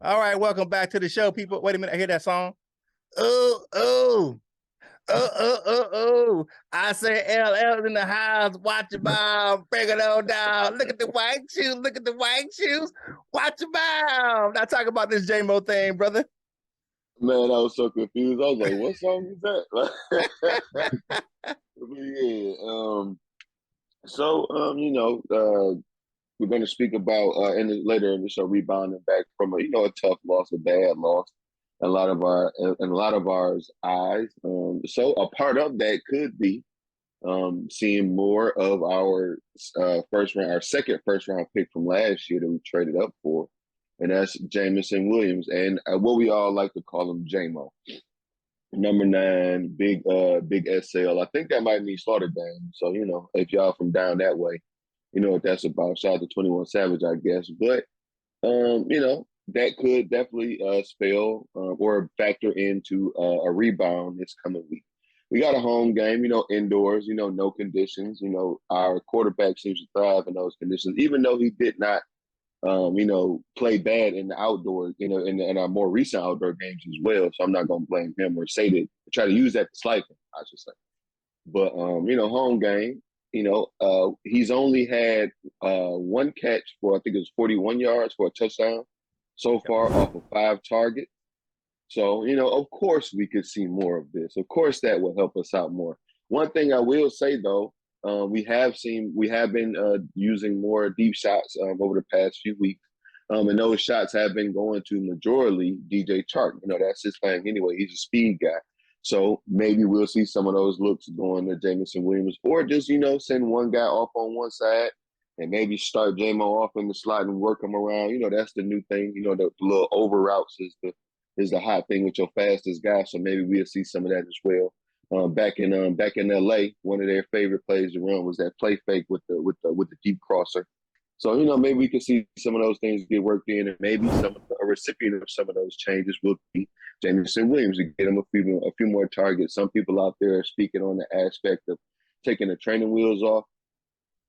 All right, welcome back to the show, people. Wait a minute, I hear that song. Oh, oh, oh. I say LL in the house. Watch your mouth. Bring it on down. Look at the white shoes. Look at the white shoes. Watch your mouth. Now talk about this Jamo thing, brother. Man, I was so confused. I was like, "What song is that?" Yeah. We're going to speak about later in the show rebounding back from a tough loss, a bad loss, and a lot of ours eyes. So a part of that could be seeing more of our our second first round pick from last year that we traded up for, and that's Jameson Williams, and what we all like to call him Jamo. Number 9, big SL. I think that might mean slaughter game. So, if y'all from down that way, you know what that's about. Shout out to 21 Savage, I guess. But that could definitely spell or factor into a rebound this coming week. We got a home game, indoors, no conditions. Our quarterback seems to thrive in those conditions, even though he did not play bad in the outdoor, in our more recent outdoor games as well. So I'm not going to blame him or say that, try to use that to slight him, I should say. But, home game, he's only had one catch for, I think it was 41 yards for a touchdown so far off of 5 targets. So, of course we could see more of this. Of course that will help us out more. One thing I will say, though, we have been using more deep shots over the past few weeks. And those shots have been going to majorly DJ Chark. That's his thing anyway. He's a speed guy. So maybe we'll see some of those looks going to Jameson Williams, or just, send one guy off on one side and maybe start Jamo off in the slot and work him around. That's the new thing. The little over routes is the hot thing with your fastest guy. So maybe we'll see some of that as well. Back in LA, one of their favorite plays to run was that play fake with the deep crosser. So maybe we could see some of those things get worked in, and maybe a recipient of some of those changes will be Jameson Williams to get him a few more targets. Some people out there are speaking on the aspect of taking the training wheels off.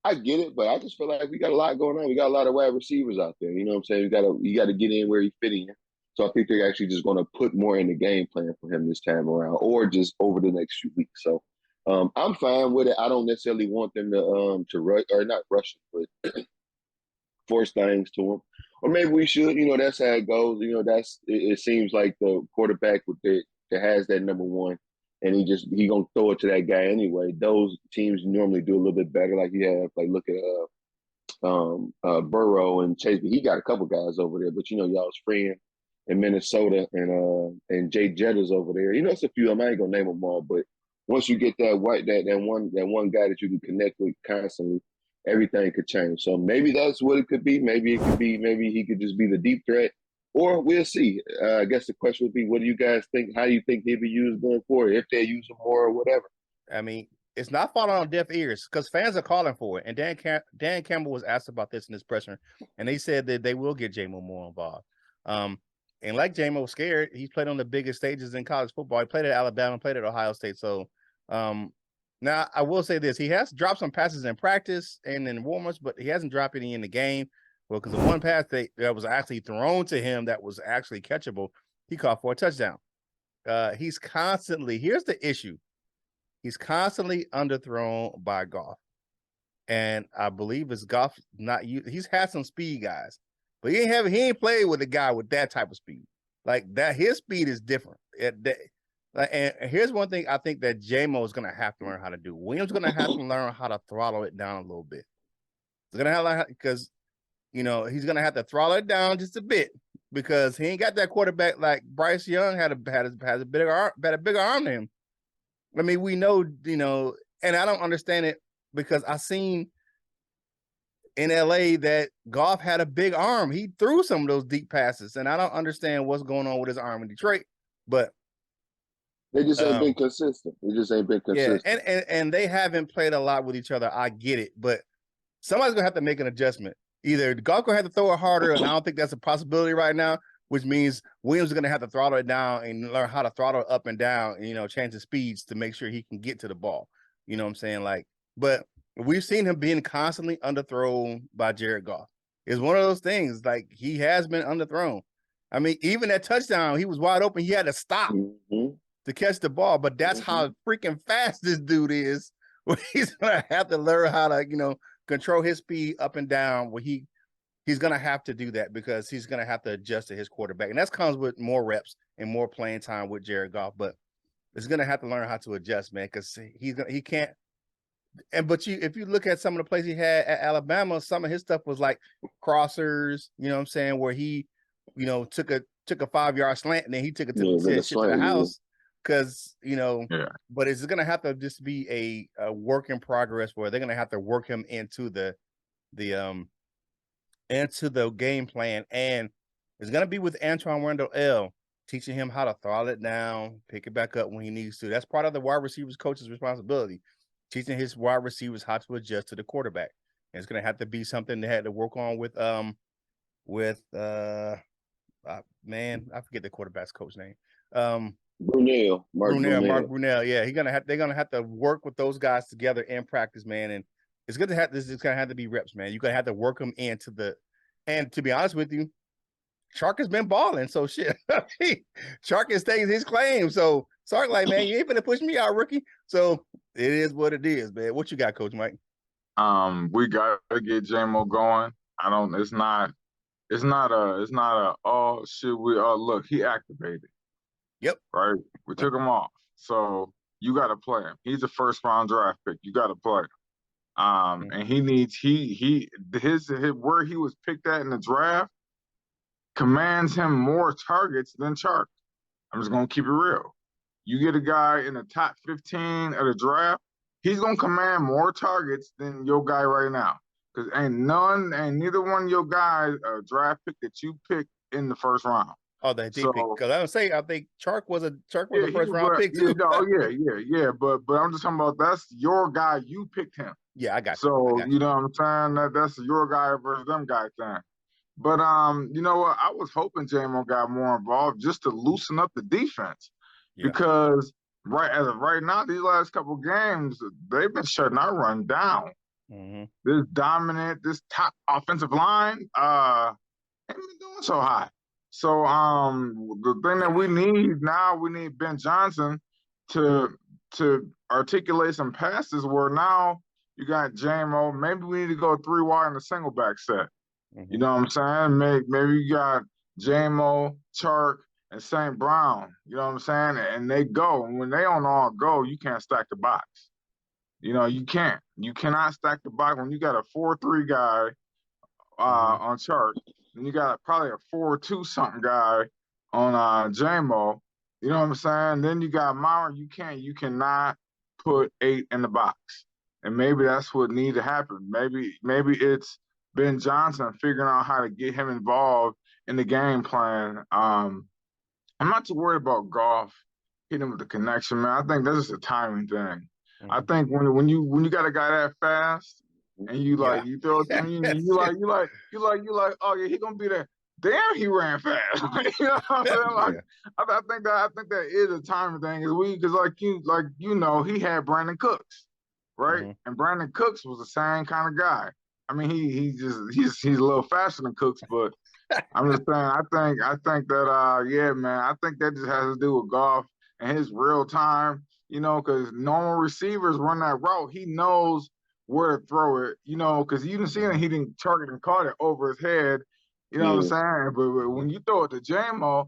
I get it, but I just feel like we got a lot going on. We got a lot of wide receivers out there. You know what I'm saying? You got to get in where you fit in. So I think they're actually just going to put more in the game plan for him this time around, or just over the next few weeks. So I'm fine with it. I don't necessarily want them to rush, or not rush it, but force things to him. Or maybe we should. That's how it goes. It seems like the quarterback that has that number one, and he gonna throw it to that guy anyway. Those teams normally do a little bit better. Like you have, like, look at Burrow and Chase. He got a couple guys over there, but y'all's friend in Minnesota and Jay Jetter's over there. It's a few of them. I ain't gonna name them all, but once you get that one guy that you can connect with constantly, everything could change. So maybe that's what it could be. Maybe he could just be the deep threat, or we'll see. I guess the question would be, what do you guys think? How do you think he'll be used going forward, if they use him more or whatever? I mean, it's not falling on deaf ears because fans are calling for it. And Dan Campbell was asked about this in his presser, and they said that they will get Jamo more involved. And like Jamo was scared, he's played on the biggest stages in college football. He played at Alabama, played at Ohio State. So now I will say this: he has dropped some passes in practice and in warm-ups, but he hasn't dropped any in the game. Well, because the one pass that was actually thrown to him that was actually catchable, he caught for a touchdown. He's constantly, here's the issue. He's constantly underthrown by Goff. And I believe it's Goff not he's had some speed guys, but he ain't played with a guy with that type of speed. Like that, his speed is different. And here's one thing I think that Jamo is gonna have to learn how to do. Williams is gonna have to learn how to throttle it down a little bit. He's gonna have because he's gonna have to throttle it down just a bit because he ain't got that quarterback like Bryce Young has a bigger arm than him. I mean, we know, and I don't understand it because I seen in LA that Goff had a big arm. He threw some of those deep passes, and I don't understand what's going on with his arm in Detroit, but they just ain't been consistent. Yeah, and they haven't played a lot with each other. I get it, but somebody's gonna have to make an adjustment. Either Goff gonna have to throw it harder, and I don't think that's a possibility right now, which means Williams is gonna have to throttle it down and learn how to throttle it up and down, and change the speeds to make sure he can get to the ball. You know what I'm saying? Like, but we've seen him being constantly underthrown by Jared Goff. It's one of those things. Like, he has been underthrown. I mean, even that touchdown, he was wide open. He had to stop to catch the ball, but that's how freaking fast this dude is. Where he's gonna have to learn how to, control his speed up and down. Where he's gonna have to do that because he's gonna have to adjust to his quarterback, and that comes with more reps and more playing time with Jared Goff. But it's gonna have to learn how to adjust, man, because he can't. But if you look at some of the plays he had at Alabama, some of his stuff was like crossers. You know what I'm saying? Where he, took a 5-yard slant and then he took it to the house. Because but it's gonna have to just be a work in progress where they're gonna have to work him into the game plan, and it's gonna be with Antoine Randall L, teaching him how to throttle it down, pick it back up when he needs to. That's part of the wide receivers coach's responsibility, teaching his wide receivers how to adjust to the quarterback. And it's gonna have to be something they had to work on with man, I forget the quarterback's coach name. Mark Brunell. Yeah, they're gonna have to work with those guys together in practice, man. And it's good to have this. It's gonna have to be reps, man. You're gonna have to work them into the. And to be honest with you, Chark has been balling. So shit, Chark is taking his claim. So Sark, like, man, you ain't gonna push me out, rookie. So it is what it is, man. What you got, Coach Mike? We gotta get Jamo going. It's not a oh shit. Look, he activated. Yep. Right. We took him off. So you got to play him. He's a first round draft pick. You got to play him. And he needs his where he was picked at in the draft commands him more targets than Chark. I'm just gonna keep it real. You get a guy in the top 15 of the draft, he's gonna command more targets than your guy right now. Because ain't neither one of your guys a draft pick that you picked in the first round. Oh, that deep pick. Because I think Chark was a first round pick too. Yeah. But I'm just talking about that's your guy. You picked him. Yeah, I got you. So you know what I'm saying? That's your guy versus them guy thing. But you know what? I was hoping Jamo got more involved just to loosen up the defense. Yeah. Because as of right now, these last couple games, they've been shutting our run down. This dominant, this top offensive line, ain't been doing so hot. So the thing that we need now, we need Ben Johnson to articulate some passes where now you got Jamo. Maybe we need to go 3 wide in a single back set. You know what I'm saying? Maybe you got Jamo, Chark, and St. Brown. You know what I'm saying? And they go. And when they don't all go, you can't stack the box. You can't. You cannot stack the box when you got a 4-3 guy on Chark. And you got probably a 4-2 something guy on Jamo. You know what I'm saying? Then you got Maurer. You cannot put 8 in the box. And maybe that's what needs to happen. Maybe it's Ben Johnson figuring out how to get him involved in the game plan. I'm not too worried about Goff hitting with the connection, man. I think that's just a timing thing. I think when you got a guy that fast, and you throw it to him, you like, oh yeah, he gonna be there. Damn, he ran fast. You know what I'm saying? I think that is a timing thing. Because he had Brandon Cooks, right? And Brandon Cooks was the same kind of guy. I mean, he's a little faster than Cooks, but I'm just saying. I think that man. I think that just has to do with Goff and his real time. Because normal receivers run that route. He knows where to throw it, because you didn't see it, he didn't target and caught it over his head, what I'm saying? But when you throw it to Jamo,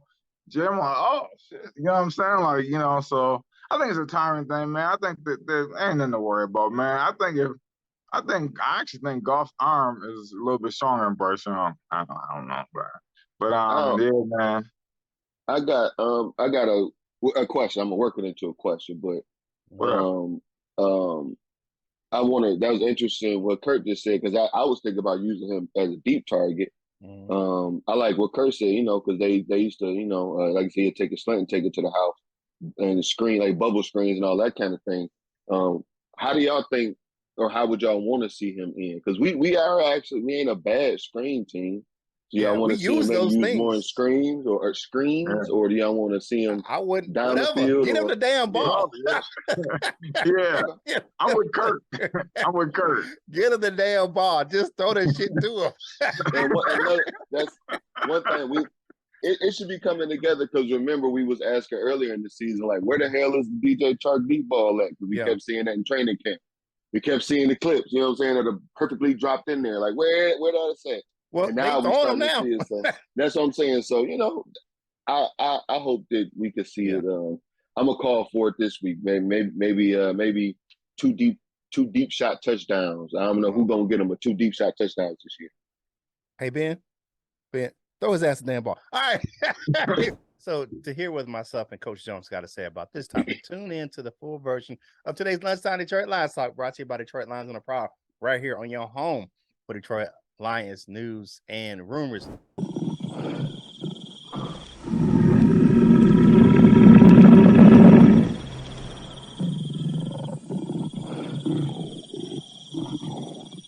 oh shit, you know what I'm saying? So I think it's a timing thing, man. I think that ain't nothing to worry about, man. I actually think Goff's arm is a little bit stronger than Bryce Young. I don't know, but yeah, man. I got a question. I'm gonna work it into a question, but that was interesting what Curt just said, because I was thinking about using him as a deep target. I like what Curt said, because they used to, like you said, he'd take a slant and take it to the house and screen, like bubble screens and all that kind of thing. How do y'all think, or how would y'all want to see him in? Because we ain't a bad screen team. Do y'all want to see him use more in screens or screens, or do y'all want to see him down the field? Get him the damn ball. Yeah. I'm with Curt. Get him the damn ball. Just throw that shit to him. That's one thing it should be coming together because remember we was asking earlier in the season, like, where the hell is the DJ Chark deep ball at? Because we kept seeing that in training camp. We kept seeing the clips, you know what I'm saying, that are perfectly dropped in there. Like, where did I say? Well, and now they we throwing starting them to now. see it. So that's what I'm saying. So, you know, I hope that we can see it. I'm gonna call for it this week. Maybe two deep shot touchdowns. I don't know who's gonna get them, but 2 deep shot touchdowns this year. Hey Ben, throw his ass the damn ball. All right. So to hear what myself and Coach Jones got to say about this topic, tune in to the full version of today's Lunchtime Detroit Lions Talk, brought to you by Detroit Lions on the Prowl, right here on your home for Detroit Lions news and rumors.